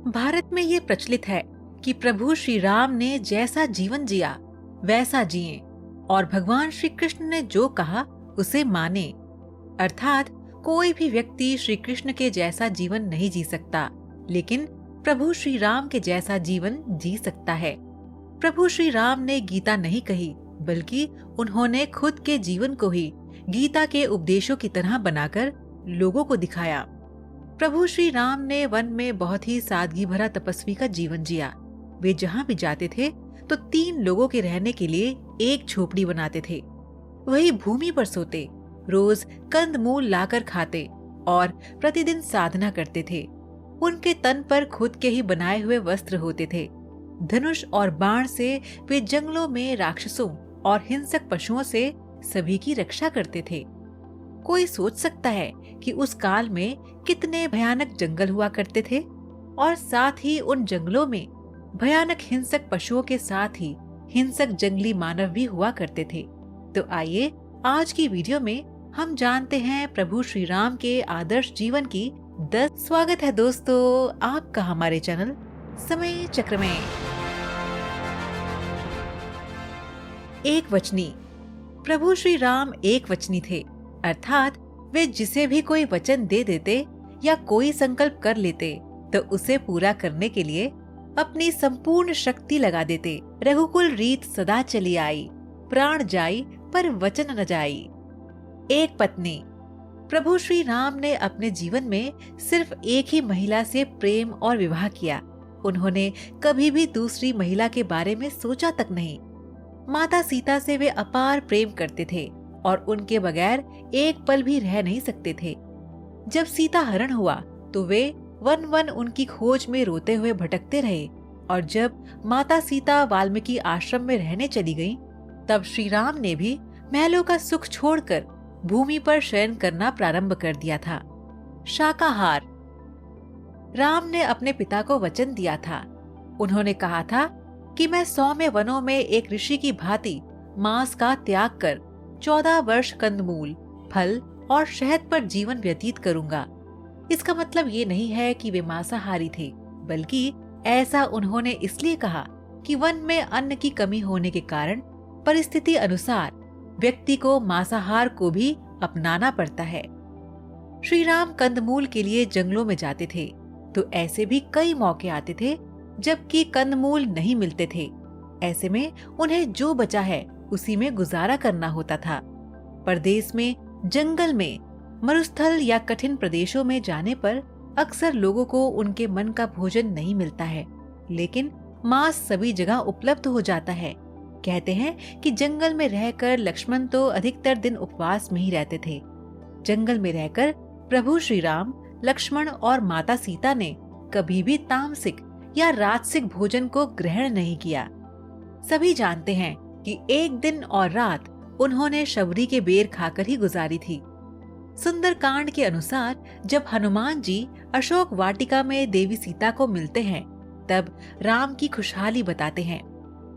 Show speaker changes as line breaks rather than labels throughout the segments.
भारत में ये प्रचलित है कि प्रभु श्री राम ने जैसा जीवन जिया वैसा जिए और भगवान श्री कृष्ण ने जो कहा उसे माने। अर्थात कोई भी व्यक्ति श्री कृष्ण के जैसा जीवन नहीं जी सकता, लेकिन प्रभु श्री राम के जैसा जीवन जी सकता है। प्रभु श्री राम ने गीता नहीं कही, बल्कि उन्होंने खुद के जीवन को ही गीता के उपदेशों की तरह बनाकर लोगों को दिखाया। प्रभु श्री राम ने वन में बहुत ही सादगी भरा तपस्वी का जीवन जिया। वे जहाँ भी जाते थे तो 3 लोगों के रहने के लिए एक झोपड़ी बनाते थे। वही भूमि पर सोते, रोज कंदमूल लाकर खाते और प्रतिदिन साधना करते थे। उनके तन पर खुद के ही बनाए हुए वस्त्र होते थे। धनुष और बाण से वे जंगलों में राक्षसों और हिंसक पशुओं से सभी की रक्षा करते थे। कोई सोच सकता है कि उस काल में कितने भयानक जंगल हुआ करते थे और साथ ही उन जंगलों में भयानक हिंसक पशुओं के साथ ही हिंसक जंगली मानव भी हुआ करते थे। तो आइए आज की वीडियो में हम जानते हैं प्रभु श्री राम के आदर्श जीवन की 10। स्वागत है दोस्तों आपका हमारे चैनल समय चक्र में। एक वचनी। प्रभु श्री राम एक वचनी थे, अर्थात वे जिसे भी कोई वचन दे देते या कोई संकल्प कर लेते तो उसे पूरा करने के लिए अपनी संपूर्ण शक्ति लगा देते। रघुकुल रीत सदा चली आई, प्राण जाई पर वचन न जाई। एक पत्नी। प्रभु श्री राम ने अपने जीवन में सिर्फ एक ही महिला से प्रेम और विवाह किया। उन्होंने कभी भी दूसरी महिला के बारे में सोचा तक नहीं। माता सीता से वे अपार प्रेम करते थे और उनके बगैर एक पल भी रह नहीं सकते थे। जब सीता हरण हुआ तो वे वन वन उनकी खोज में रोते हुए भटकते रहे और जब माता सीता वाल्मीकि आश्रम में रहने चली गईं, तब श्री राम ने भी महलों का सुख छोड़कर भूमि पर शयन करना प्रारंभ कर दिया था। शाकाहार। राम ने अपने पिता को वचन दिया था। उन्होंने कहा था कि मैं 100 वनों में एक ऋषि की भांति मांस का त्याग कर 14 वर्ष कंदमूल, फल और शहद पर जीवन व्यतीत करूंगा। इसका मतलब ये नहीं है कि वे मांसाहारी थे, बल्कि ऐसा उन्होंने इसलिए कहा कि वन में अन्न की कमी होने के कारण परिस्थिति अनुसार व्यक्ति को मांसाहार को भी अपनाना पड़ता है। श्री राम कंदमूल के लिए जंगलों में जाते थे तो ऐसे भी कई मौके आते थे जबकि कंदमूल नहीं मिलते थे। ऐसे में उन्हें जो बचा है उसी में गुजारा करना होता था। परदेश में, जंगल में, मरुस्थल या कठिन प्रदेशों में जाने पर अक्सर लोगों को उनके मन का भोजन नहीं मिलता है, लेकिन मांस सभी जगह उपलब्ध हो जाता है। कहते हैं कि जंगल में रहकर लक्ष्मण तो अधिकतर दिन उपवास में ही रहते थे। जंगल में रहकर प्रभु श्री राम, लक्ष्मण और माता सीता ने कभी भी तामसिक या राजसिक भोजन को ग्रहण नहीं किया। सभी जानते हैं कि एक दिन और रात उन्होंने शबरी के बेर खाकर ही गुजारी थी। सुंदरकांड के अनुसार जब हनुमान जी अशोक वाटिका में देवी सीता को मिलते हैं, तब राम की खुशहाली बताते हैं।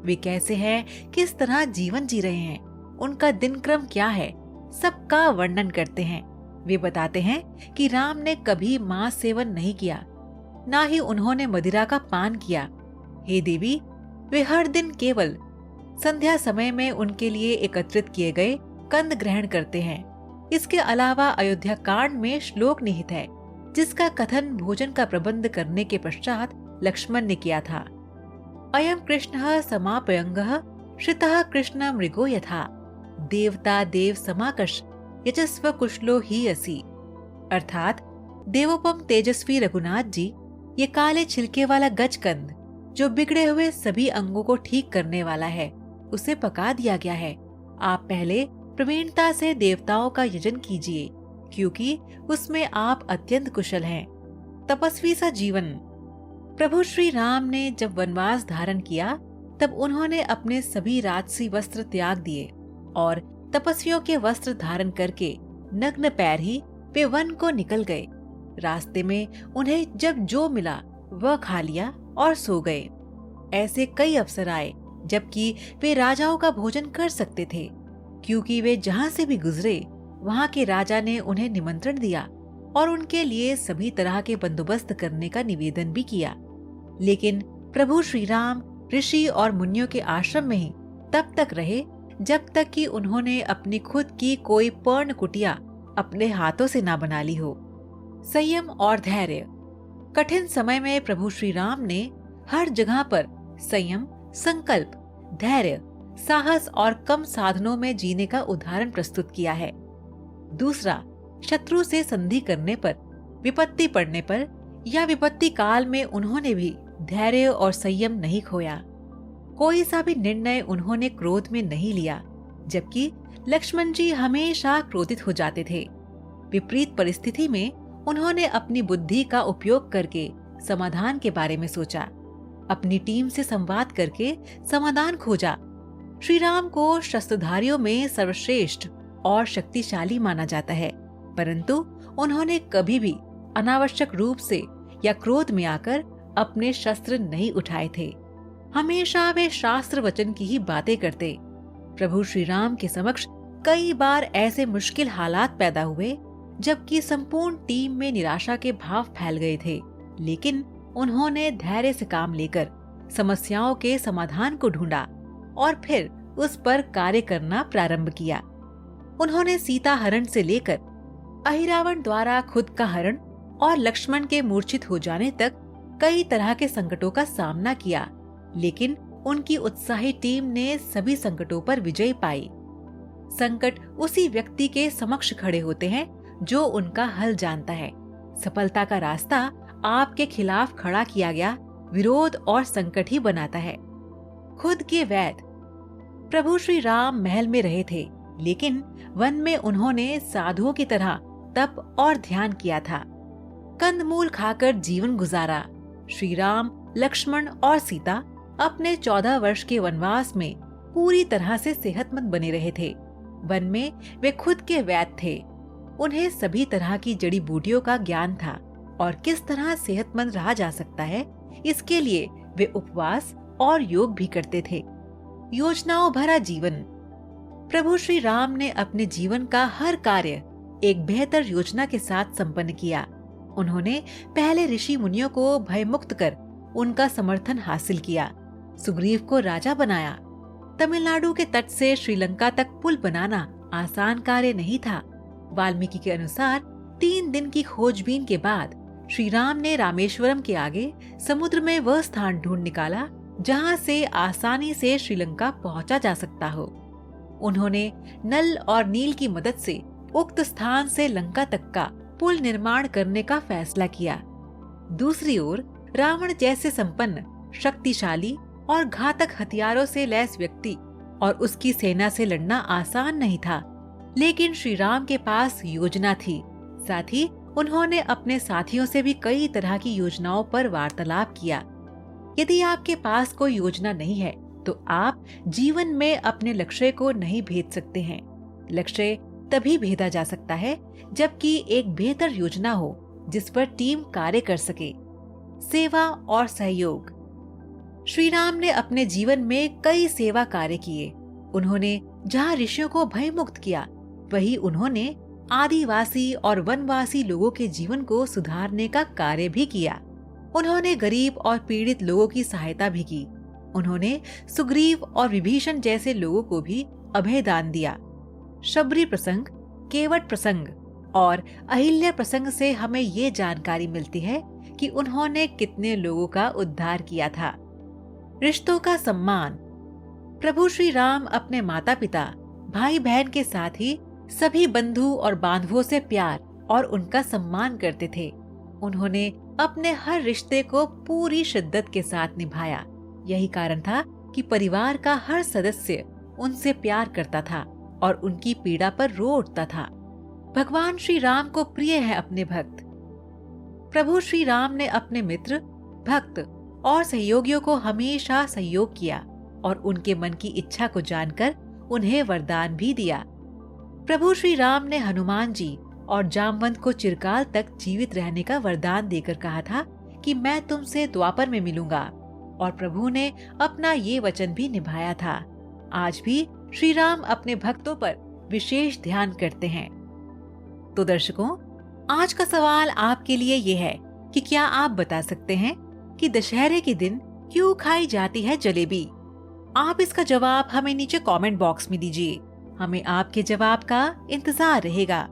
वे कैसे हैं, किस तरह जीवन जी रहे हैं, उनका दिनक्रम क्या है, सबका वर्णन करते हैं। वे बताते हैं कि राम ने कभी मांस सेवन नहीं किया, ना ही उन्होंने मदिरा का पान किया। हे देवी, वे हर दिन केवल संध्या समय में उनके लिए एकत्रित किए गए कंद ग्रहण करते हैं। इसके अलावा अयोध्या कांड में श्लोक निहित है, जिसका कथन भोजन का प्रबंध करने के पश्चात लक्ष्मण ने किया था। अयम कृष्णः समापयंगः श्रितः कृष्ण मृगो यथा देवता देव समाकश यजस्व कुशलो ही असि। अर्थात देवोपम तेजस्वी रघुनाथ जी, ये काले छिलके वाला गजकंद जो बिगड़े हुए सभी अंगों को ठीक करने वाला है, उसे पका दिया गया है। आप पहले प्रवीणता से देवताओं का यजन कीजिए, क्योंकि उसमें आप अत्यंत कुशल हैं। तपस्वी सा जीवन। प्रभु श्री राम ने जब वनवास धारण किया तब उन्होंने अपने सभी राजसी वस्त्र त्याग दिए और तपस्वियों के वस्त्र धारण करके नग्न पैर ही वे वन को निकल गए। रास्ते में उन्हें जब जो मिला वह खा लिया और सो गए। ऐसे कई अवसर आए जबकि वे राजाओं का भोजन कर सकते थे, क्योंकि वे जहाँ से भी गुजरे वहाँ के राजा ने उन्हें निमंत्रण दिया और उनके लिए सभी तरह के बंदोबस्त करने का निवेदन भी किया। लेकिन प्रभु श्री राम ऋषि और मुनियों के आश्रम में ही तब तक रहे जब तक कि उन्होंने अपनी खुद की कोई पर्ण कुटिया अपने हाथों से ना बना ली हो। संयम और धैर्य। कठिन समय में प्रभु श्री राम ने हर जगह पर संयम, संकल्प, धैर्य, साहस और कम साधनों में जीने का उदाहरण प्रस्तुत किया है। दूसरा, शत्रु से संधि करने पर, विपत्ति पड़ने पर या विपत्ति काल में उन्होंने भी धैर्य और संयम नहीं खोया। कोई सा भी निर्णय उन्होंने क्रोध में नहीं लिया, जबकि लक्ष्मण जी हमेशा क्रोधित हो जाते थे। विपरीत परिस्थिति में उन्होंने अपनी बुद्धि का उपयोग करके समाधान के बारे में सोचा, अपनी टीम से संवाद करके समाधान खोजा। श्री राम को शस्त्रधारियों में सर्वश्रेष्ठ और शक्तिशाली माना जाता है, परंतु उन्होंने कभी भी अनावश्यक रूप से या क्रोध में आकर अपने शस्त्र नहीं उठाए थे। हमेशा वे शास्त्र वचन की ही बातें करते। प्रभु श्री राम के समक्ष कई बार ऐसे मुश्किल हालात पैदा हुए जबकि संपूर्ण टीम में निराशा के भाव फैल गए थे, लेकिन उन्होंने धैर्य से काम लेकर समस्याओं के समाधान को ढूंढा और फिर उस पर कार्य करना प्रारंभ किया। उन्होंने सीता हरण से लेकर अहिरावण द्वारा खुद का हरण और लक्ष्मण के मूर्छित हो जाने तक कई तरह के संकटों का सामना किया, लेकिन उनकी उत्साही टीम ने सभी संकटों पर विजय पाई। संकट उसी व्यक्ति के समक्ष खड़े होते हैं जो उनका हल जानता है। सफलता का रास्ता आपके खिलाफ खड़ा किया गया विरोध और संकट ही बनाता है। खुद के वैद्य। प्रभु श्री राम महल में रहे थे, लेकिन वन में उन्होंने साधुओं की तरह तप और ध्यान किया था। कंदमूल खाकर जीवन गुजारा। श्री राम, लक्ष्मण और सीता अपने 14 वर्ष के वनवास में पूरी तरह से सेहतमंद बने रहे थे। वन में वे खुद के वैद्य थे। उन्हें सभी तरह की जड़ी बूटियों का ज्ञान था और किस तरह सेहतमंद रहा जा सकता है, इसके लिए वे उपवास और योग भी करते थे। योजनाओं भरा जीवन। प्रभु श्री राम ने अपने जीवन का हर कार्य एक बेहतर योजना के साथ संपन्न किया। उन्होंने पहले ऋषि मुनियों को भयमुक्त कर उनका समर्थन हासिल किया। सुग्रीव को राजा बनाया। तमिलनाडु के तट से श्रीलंका तक पुल बनाना आसान कार्य नहीं था। वाल्मीकि के अनुसार 3 दिन की खोजबीन के बाद श्री राम ने रामेश्वरम के आगे समुद्र में वह स्थान ढूंढ निकाला जहां से आसानी से श्रीलंका पहुंचा जा सकता हो। उन्होंने नल और नील की मदद से उक्त स्थान से लंका तक का पुल निर्माण करने का फैसला किया। दूसरी ओर रावण जैसे संपन्न, शक्तिशाली और घातक हथियारों से लैस व्यक्ति और उसकी सेना से लड़ना आसान नहीं था, लेकिन श्री राम के पास योजना थी। साथ ही उन्होंने अपने साथियों से भी कई तरह की योजनाओं पर वार्तालाप किया। यदि आपके पास कोई योजना नहीं है तो आप जीवन में अपने लक्ष्य को नहीं भेद सकते हैं। लक्ष्य तभी भेदा जा सकता है जबकि एक बेहतर योजना हो जिस पर टीम कार्य कर सके। सेवा और सहयोग। श्री राम ने अपने जीवन में कई सेवा कार्य किए। उन्होंने जहाँ ऋषियों को भयमुक्त किया, वहीं उन्होंने आदिवासी और वनवासी लोगों के जीवन को सुधारने का कार्य भी किया। उन्होंने गरीब और पीड़ित लोगों की सहायता भी की। उन्होंने सुग्रीव और विभीषण जैसे लोगों को भी अभय दान दिया। शबरी प्रसंग, केवट प्रसंग और अहिल्या प्रसंग से हमें ये जानकारी मिलती है कि उन्होंने कितने लोगों का उद्धार किया था। रिश्तों का सम्मान। प्रभु श्री राम अपने माता पिता, भाई बहन के साथ ही सभी बंधु और बांधवों से प्यार और उनका सम्मान करते थे। उन्होंने अपने हर रिश्ते को पूरी शिद्दत के साथ निभाया। यही कारण था कि परिवार का हर सदस्य उनसे प्यार करता था और उनकी पीड़ा पर रो उठता था। भगवान श्री राम को प्रिय है अपने भक्त। प्रभु श्री राम ने अपने मित्र, भक्त और सहयोगियों को हमेशा सहयोग किया और उनके मन की इच्छा को जानकर उन्हें वरदान भी दिया। प्रभु श्री राम ने हनुमान जी और जामवंत को चिरकाल तक जीवित रहने का वरदान देकर कहा था कि मैं तुमसे द्वापर में मिलूंगा, और प्रभु ने अपना ये वचन भी निभाया था। आज भी श्री राम अपने भक्तों पर विशेष ध्यान करते हैं। तो दर्शकों, आज का सवाल आपके लिए ये है कि क्या आप बता सकते हैं कि दशहरे के दिन क्यों खाई जाती है जलेबी? आप इसका जवाब हमें नीचे कमेंट बॉक्स में दीजिए। हमें आपके जवाब का इंतजार रहेगा।